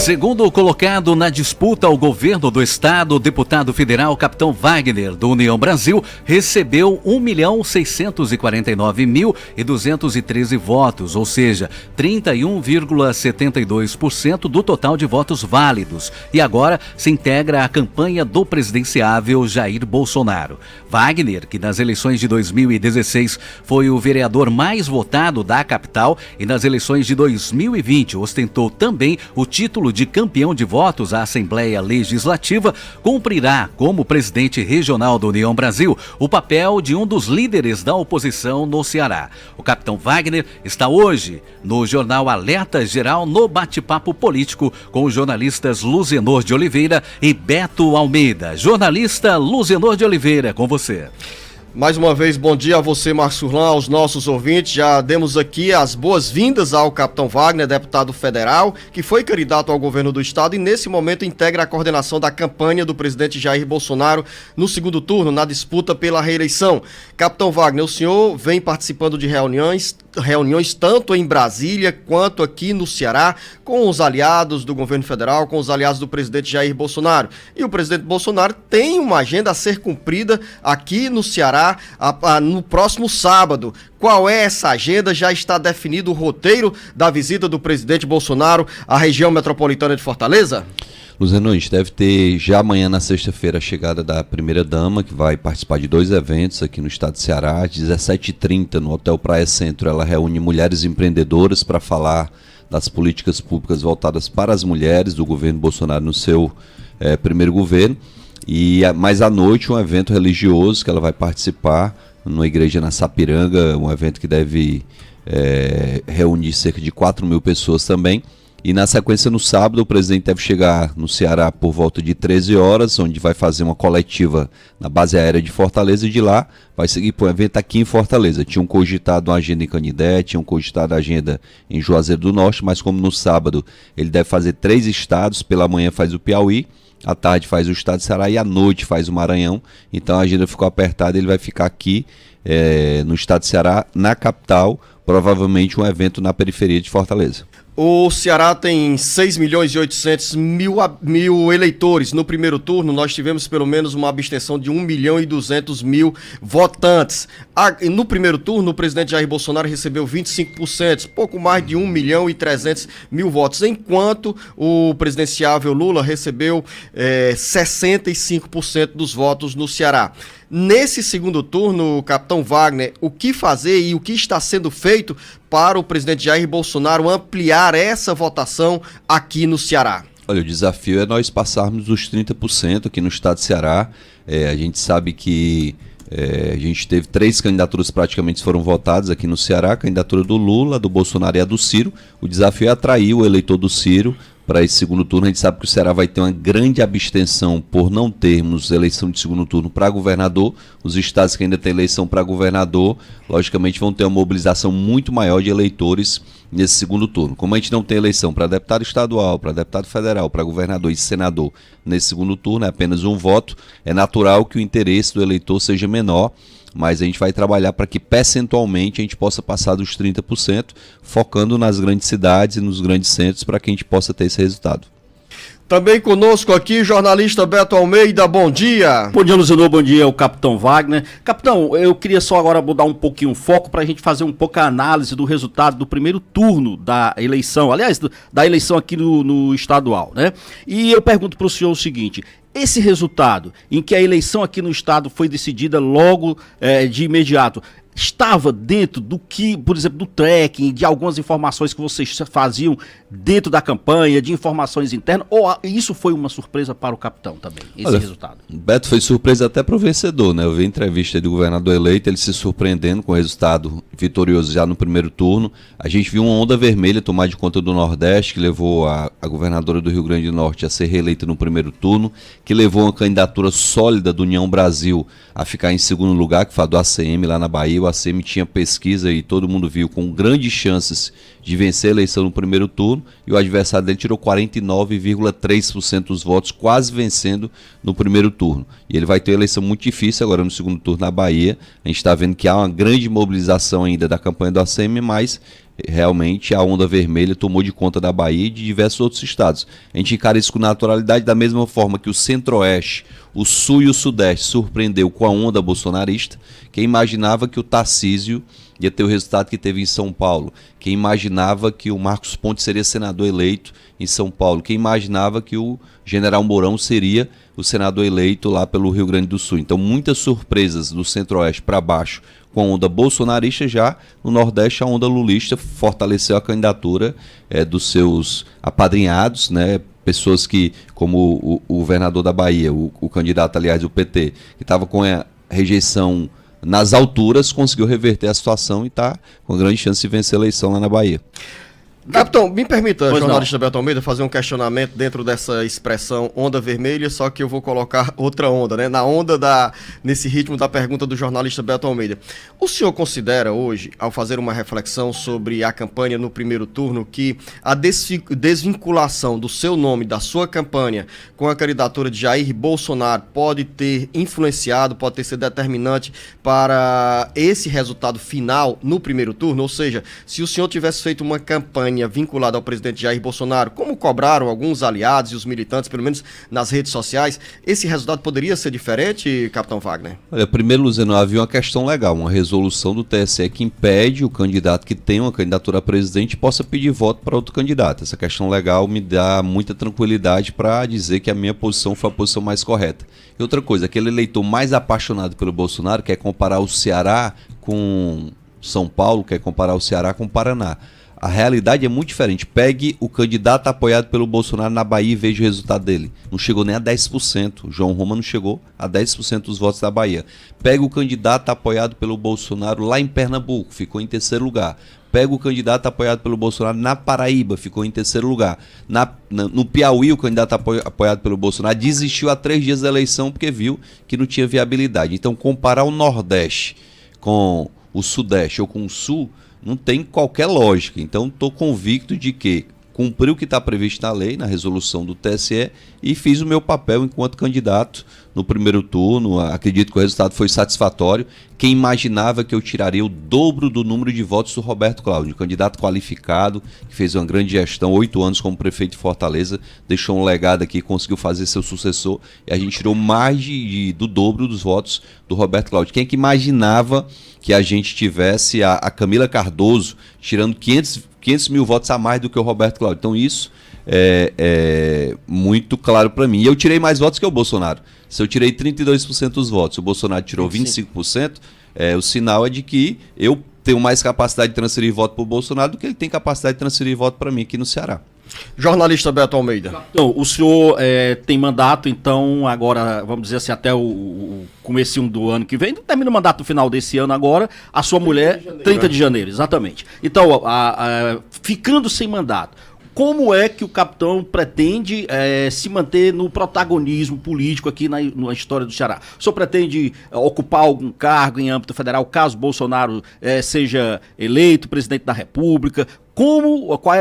Segundo colocado na disputa ao governo do estado, o deputado federal Capitão Wagner, do União Brasil, recebeu 1.649.213 votos, ou seja, 31,72% do total de votos válidos, e agora se integra à campanha do presidenciável Jair Bolsonaro. Wagner, que nas eleições de 2016 foi o vereador mais votado da capital e nas eleições de 2020 ostentou também o título de campeão de votos à Assembleia Legislativa, cumprirá, como presidente regional da União Brasil, o papel de um dos líderes da oposição no Ceará. O capitão Wagner está hoje no jornal Alerta Geral, no bate-papo político com os jornalistas Luzenor de Oliveira e Beto Almeida. Jornalista Luzenor de Oliveira, com você. Mais uma vez, bom dia a você, Marcos Furlan, aos nossos ouvintes. Já demos aqui as boas-vindas ao capitão Wagner, deputado federal, que foi candidato ao governo do estado e nesse momento integra a coordenação da campanha do presidente Jair Bolsonaro no segundo turno, na disputa pela reeleição. Capitão Wagner, o senhor vem participando de reuniões tanto em Brasília quanto aqui no Ceará, com os aliados do governo federal, com os aliados do presidente Jair Bolsonaro. E o presidente Bolsonaro tem uma agenda a ser cumprida aqui no Ceará no próximo sábado. Qual é essa agenda? Já está definido o roteiro da visita do presidente Bolsonaro à região metropolitana de Fortaleza? Luziano, a gente deve ter já amanhã, na sexta-feira, a chegada da primeira-dama, que vai participar de 2 eventos aqui no estado de Ceará. Às 17h30, no Hotel Praia Centro, ela reúne mulheres empreendedoras para falar das políticas públicas voltadas para as mulheres do governo Bolsonaro no seu primeiro governo. Mas à noite, um evento religioso que ela vai participar numa igreja na Sapiranga, um evento que deve reunir cerca de 4.000 pessoas também. E na sequência, no sábado, o presidente deve chegar no Ceará por volta de 13 horas, onde vai fazer uma coletiva na base aérea de Fortaleza, e de lá vai seguir para um evento aqui em Fortaleza. Tinham cogitado uma agenda em Canindé, tinham cogitado a agenda em Juazeiro do Norte, mas como no sábado ele deve fazer 3 estados, pela manhã faz o Piauí, à tarde faz o estado de Ceará e à noite faz o Maranhão. Então a agenda ficou apertada, ele vai ficar aqui no estado de Ceará, na capital, provavelmente um evento na periferia de Fortaleza. O Ceará tem 6.800.000 eleitores. No primeiro turno, nós tivemos pelo menos uma abstenção de 1.200.000 votantes. No primeiro turno, o presidente Jair Bolsonaro recebeu 25%, pouco mais de 1.300.000 votos, enquanto o presidenciável Lula recebeu 65% dos votos no Ceará. Nesse segundo turno, capitão Wagner, o que fazer e o que está sendo feito para o presidente Jair Bolsonaro ampliar essa votação aqui no Ceará? Olha, o desafio é nós passarmos os 30% aqui no estado de Ceará. A gente sabe que a gente teve 3 candidaturas praticamente foram votadas aqui no Ceará, a candidatura do Lula, do Bolsonaro e a do Ciro. O desafio é atrair o eleitor do Ciro para esse segundo turno. A gente sabe que o Ceará vai ter uma grande abstenção por não termos eleição de segundo turno para governador. Os estados que ainda têm eleição para governador, logicamente, vão ter uma mobilização muito maior de eleitores nesse segundo turno. Como a gente não tem eleição para deputado estadual, para deputado federal, para governador e senador nesse segundo turno, é apenas um voto, é natural que o interesse do eleitor seja menor, mas a gente vai trabalhar para que percentualmente a gente possa passar dos 30%, focando nas grandes cidades e nos grandes centros para que a gente possa ter esse resultado. Também conosco aqui, jornalista Beto Almeida, bom dia. Bom dia, Luziano, bom dia, o capitão Wagner. Capitão, eu queria só agora mudar um pouquinho o foco para a gente fazer um pouco a análise do resultado do primeiro turno da eleição, aliás, da eleição aqui no estadual, né? E eu pergunto para o senhor o seguinte: esse resultado, em que a eleição aqui no estado foi decidida logo de imediato, estava dentro do que, por exemplo, do tracking, de algumas informações que vocês faziam dentro da campanha, de informações internas, ou isso foi uma surpresa para o capitão também, esse resultado? Beto, foi surpresa até para o vencedor, né? Eu vi a entrevista do governador eleito, ele se surpreendendo com o resultado vitorioso já no primeiro turno. A gente viu uma onda vermelha tomar de conta do Nordeste, que levou a governadora do Rio Grande do Norte a ser reeleita no primeiro turno, que levou uma candidatura sólida do União Brasil a ficar em segundo lugar, que foi a do ACM lá na Bahia. O ACM tinha pesquisa e todo mundo viu com grandes chances de vencer a eleição no primeiro turno, e o adversário dele tirou 49,3% dos votos, quase vencendo no primeiro turno. E ele vai ter uma eleição muito difícil agora no segundo turno na Bahia. A gente está vendo que há uma grande mobilização ainda da campanha do ACM, mas realmente a onda vermelha tomou de conta da Bahia e de diversos outros estados. A gente encara isso com naturalidade, da mesma forma que o Centro-Oeste, o Sul e o Sudeste surpreendeu com a onda bolsonarista. Quem imaginava que o Tarcísio ia ter o resultado que teve em São Paulo? Quem imaginava que o Marcos Pontes seria senador eleito em São Paulo? Quem imaginava que o General Mourão seria o senador eleito lá pelo Rio Grande do Sul? Então, muitas surpresas do Centro-Oeste para baixo com a onda bolsonarista. Já no Nordeste, a onda lulista fortaleceu a candidatura dos seus apadrinhados, né? Pessoas que, como o governador da Bahia, o candidato, aliás, do PT, que estava com a rejeição nas alturas, conseguiu reverter a situação e está com grande chance de vencer a eleição lá na Bahia. Capitão, me permita, Pois jornalista Beto Almeida, fazer um questionamento dentro dessa expressão onda vermelha, só que eu vou colocar outra onda, né? Nesse ritmo da pergunta do jornalista Beto Almeida. O senhor considera hoje, ao fazer uma reflexão sobre a campanha no primeiro turno, que a desvinculação do seu nome, da sua campanha, com a candidatura de Jair Bolsonaro pode ter influenciado, pode ter sido determinante para esse resultado final no primeiro turno? Ou seja, se o senhor tivesse feito uma campanha vinculada ao presidente Jair Bolsonaro, como cobraram alguns aliados e os militantes, pelo menos nas redes sociais, esse resultado poderia ser diferente, capitão Wagner? Olha, primeiro, Luziano, havia uma questão legal, uma resolução do TSE que impede o candidato que tem uma candidatura a presidente possa pedir voto para outro candidato. Essa questão legal me dá muita tranquilidade para dizer que a minha posição foi a posição mais correta. E outra coisa, aquele eleitor mais apaixonado pelo Bolsonaro quer comparar o Ceará com São Paulo, quer comparar o Ceará com o Paraná. A realidade é muito diferente. Pegue o candidato apoiado pelo Bolsonaro na Bahia e veja o resultado dele. Não chegou nem a 10%. O João Roma não chegou a 10% dos votos da Bahia. Pegue o candidato apoiado pelo Bolsonaro lá em Pernambuco, ficou em terceiro lugar. Pega o candidato apoiado pelo Bolsonaro na Paraíba, ficou em terceiro lugar. No Piauí, o candidato apoiado pelo Bolsonaro desistiu há 3 dias da eleição porque viu que não tinha viabilidade. Então, comparar o Nordeste com o Sudeste ou com o Sul não tem qualquer lógica. Então, estou convicto de que cumpri o que está previsto na lei, na resolução do TSE, e fiz o meu papel enquanto candidato no primeiro turno. Acredito que o resultado foi satisfatório. Quem imaginava que eu tiraria o dobro do número de votos do Roberto Cláudio, um candidato qualificado, que fez uma grande gestão, 8 anos como prefeito de Fortaleza, deixou um legado aqui, conseguiu fazer seu sucessor, e a gente tirou mais do dobro dos votos do Roberto Cláudio. Quem é que imaginava que a gente tivesse a Camila Cardoso tirando 500 mil votos a mais do que o Roberto Cláudio? Então isso é muito claro para mim. E eu tirei mais votos que o Bolsonaro. Se eu tirei 32% dos votos, o Bolsonaro tirou 25%, o sinal é de que eu tenho mais capacidade de transferir voto para o Bolsonaro do que ele tem capacidade de transferir voto para mim aqui no Ceará. Jornalista Beto Almeida. Então, o senhor tem mandato, então, agora, vamos dizer assim, até o comecinho do ano que vem, termina o mandato no final desse ano agora, a sua mulher, 30 de janeiro, exatamente. Então, ficando sem mandato, como é que o capitão pretende se manter no protagonismo político aqui na história do Ceará? O senhor pretende ocupar algum cargo em âmbito federal, caso Bolsonaro seja eleito presidente da República?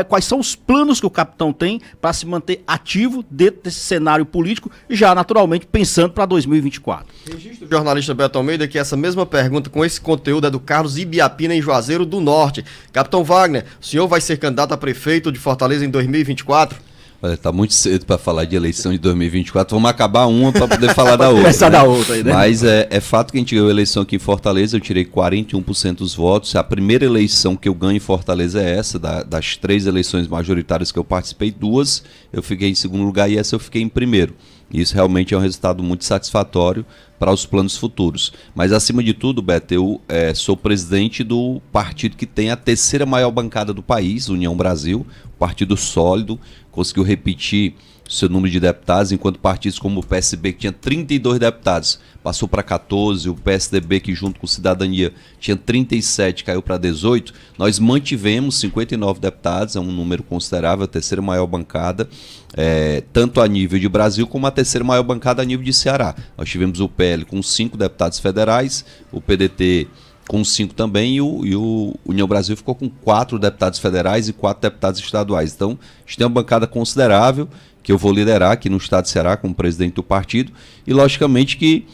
Quais são os planos que o capitão tem para se manter ativo dentro desse cenário político, já naturalmente pensando para 2024? Registro do jornalista Beto Almeida que essa mesma pergunta com esse conteúdo é do Carlos Ibiapina, em Juazeiro do Norte. Capitão Wagner, o senhor vai ser candidato a prefeito de Fortaleza em 2024? Olha, tá muito cedo para falar de eleição de 2024. Vamos acabar uma para poder falar da outra. Começar da outra aí, né? Mas é fato que a gente ganhou a eleição aqui em Fortaleza. Eu tirei 41% dos votos. A primeira eleição que eu ganho em Fortaleza é essa. Das 3 eleições majoritárias que eu participei, 2 eu fiquei em segundo lugar e essa eu fiquei em primeiro. Isso realmente é um resultado muito satisfatório para os planos futuros. Mas, acima de tudo, Beto, eu sou presidente do partido que tem a 3ª maior bancada do país, União Brasil, partido sólido, conseguiu repetir seu número de deputados, enquanto partidos como o PSB, que tinha 32 deputados, passou para 14, o PSDB, que junto com Cidadania tinha 37, caiu para 18, nós mantivemos 59 deputados, é um número considerável, a 3ª maior bancada, tanto a nível de Brasil como a 3ª maior bancada a nível de Ceará. Nós tivemos o PL com 5 deputados federais, o PDT com 5 também, e o União Brasil ficou com 4 deputados federais e 4 deputados estaduais. Então, gente tem uma bancada considerável, que eu vou liderar aqui no estado de Ceará como presidente do partido, e logicamente que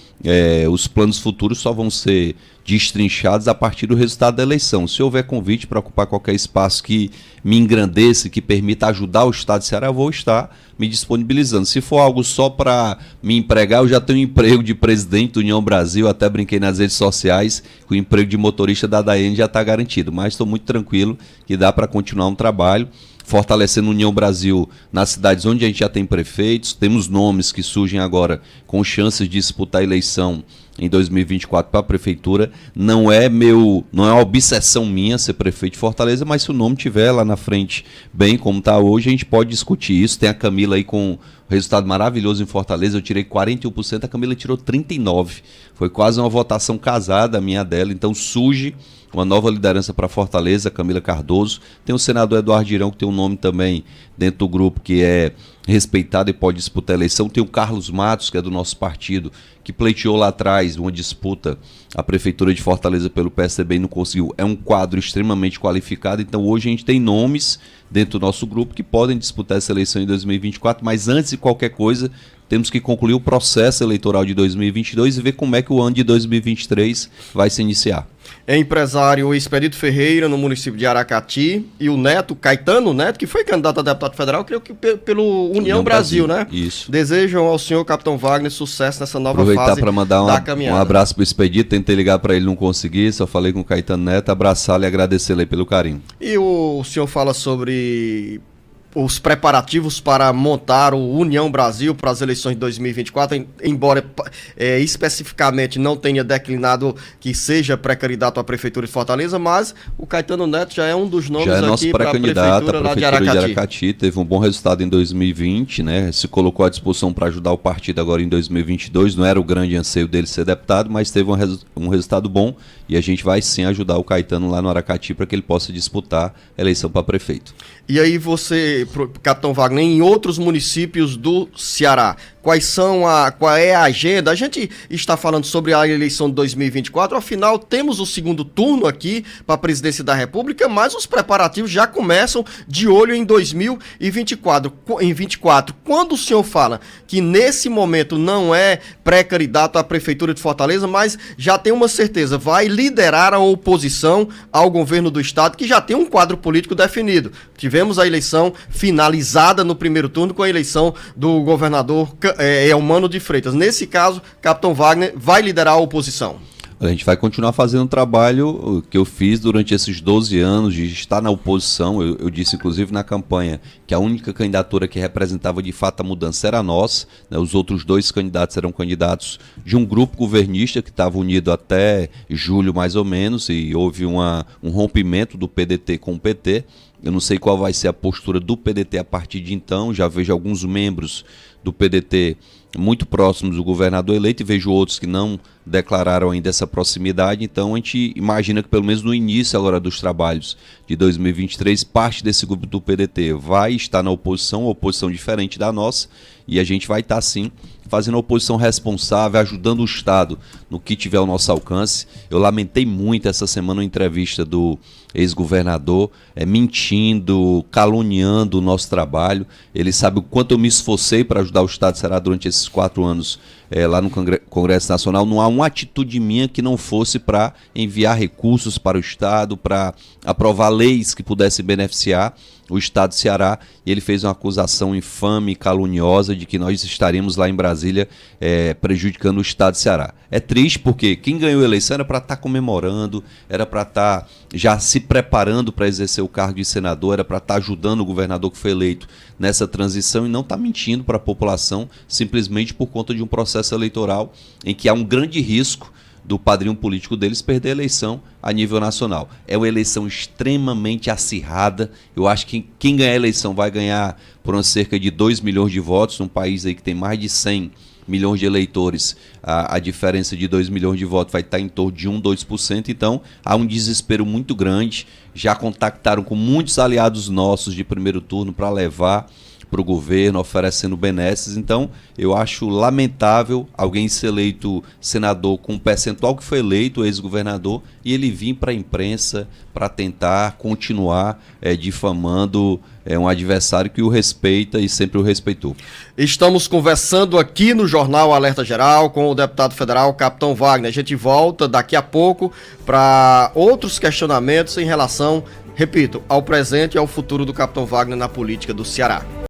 os planos futuros só vão ser destrinchados a partir do resultado da eleição. Se houver convite para ocupar qualquer espaço que me engrandeça, que permita ajudar o estado de Ceará, eu vou estar me disponibilizando. Se for algo só para me empregar, eu já tenho um emprego de presidente do União Brasil, até brinquei nas redes sociais, que o emprego de motorista da Daiane já está garantido, mas estou muito tranquilo que dá para continuar um trabalho, fortalecendo a União Brasil nas cidades onde a gente já tem prefeitos. Temos nomes que surgem agora com chances de disputar a eleição em 2024 para a prefeitura. Não é uma obsessão minha ser prefeito de Fortaleza, mas se o nome estiver lá na frente bem como está hoje, a gente pode discutir isso. Tem a Camila aí com resultado maravilhoso em Fortaleza, eu tirei 41%, a Camila tirou 39%. Foi quase uma votação casada a minha dela, então surge uma nova liderança para Fortaleza, Camila Cardoso. Tem o senador Eduardo Irão, que tem um nome também dentro do grupo que é respeitado e pode disputar a eleição. Tem o Carlos Matos, que é do nosso partido, que pleiteou lá atrás uma disputa à Prefeitura de Fortaleza pelo PSDB e não conseguiu. É um quadro extremamente qualificado, então hoje a gente tem nomes dentro do nosso grupo que podem disputar essa eleição em 2024, mas antes de qualquer coisa, temos que concluir o processo eleitoral de 2022 e ver como é que o ano de 2023 vai se iniciar. É empresário Expedito Ferreira, no município de Aracati, e o neto, Caetano Neto, que foi candidato a deputado federal, creio que pelo União Brasil, né? Isso. Desejam ao senhor, capitão Wagner, sucesso nessa nova Aproveitar fase para mandar da caminhada. um abraço para o Expedito, tentei ligar para ele, não consegui, só falei com o Caetano Neto, abraçá-lo e agradecê-lo aí pelo carinho. E o senhor fala sobre os preparativos para montar o União Brasil para as eleições de 2024, embora especificamente não tenha declinado que seja pré-candidato à Prefeitura de Fortaleza, mas o Caetano Neto já é um dos nomes aqui para a Prefeitura lá de Aracati. Teve um bom resultado em 2020, né? Se colocou à disposição para ajudar o partido agora em 2022, não era o grande anseio dele ser deputado, mas teve um resultado bom e a gente vai sim ajudar o Caetano lá no Aracati para que ele possa disputar a eleição para prefeito. E aí você, capitão Wagner, em outros municípios do Ceará, qual é a agenda? A gente está falando sobre a eleição de 2024, afinal temos o segundo turno aqui para a presidência da República, mas os preparativos já começam de olho em 2024. Quando o senhor fala que nesse momento não é pré-candidato à Prefeitura de Fortaleza, mas já tem uma certeza, vai liderar a oposição ao governo do estado, que já tem um quadro político definido. Tivemos a eleição finalizada no primeiro turno com a eleição do governador Elmano de Freitas. Nesse caso, capitão Wagner vai liderar a oposição. A gente vai continuar fazendo o trabalho que eu fiz durante esses 12 anos de estar na oposição. Eu disse, inclusive, na campanha, que a única candidatura que representava de fato a mudança era a nossa, né? Os outros dois candidatos eram candidatos de um grupo governista que estava unido até julho, mais ou menos, e houve um rompimento do PDT com o PT. Eu não sei qual vai ser a postura do PDT a partir de então. Já vejo alguns membros do PDT muito próximos do governador eleito e vejo outros que não declararam ainda essa proximidade. Então a gente imagina que pelo menos no início agora dos trabalhos de 2023, parte desse grupo do PDT vai estar na oposição, uma oposição diferente da nossa, e a gente vai estar sim fazendo a oposição responsável, ajudando o Estado no que tiver ao nosso alcance. Eu lamentei muito essa semana uma entrevista do ex-governador, mentindo, caluniando o nosso trabalho. Ele sabe o quanto eu me esforcei para ajudar o Estado de Ceará durante esses 4 anos lá no Congresso Nacional. Não há uma atitude minha que não fosse para enviar recursos para o Estado, para aprovar leis que pudessem beneficiar o Estado de Ceará, e ele fez uma acusação infame e caluniosa de que nós estaremos lá em Brasília prejudicando o Estado de Ceará. É triste porque quem ganhou a eleição era para estar comemorando, era para estar já se preparando para exercer o cargo de senador, era para estar ajudando o governador que foi eleito nessa transição, e não está mentindo para a população simplesmente por conta de um processo eleitoral em que há um grande risco do padrinho político deles perder a eleição a nível nacional. É uma eleição extremamente acirrada. Eu acho que quem ganhar a eleição vai ganhar por cerca de 2 milhões de votos, num país aí que tem mais de 100 milhões de eleitores. A diferença de 2 milhões de votos vai estar em torno de 2%, então há um desespero muito grande. Já contactaram com muitos aliados nossos de primeiro turno para levar para o governo, oferecendo benesses. Então, eu acho lamentável alguém ser eleito senador com um percentual que foi eleito, ex-governador, e ele vir para a imprensa para tentar continuar difamando um adversário que o respeita e sempre o respeitou. Estamos conversando aqui no Jornal Alerta Geral com o deputado federal Capitão Wagner. A gente volta daqui a pouco para outros questionamentos em relação, repito, ao presente e ao futuro do Capitão Wagner na política do Ceará.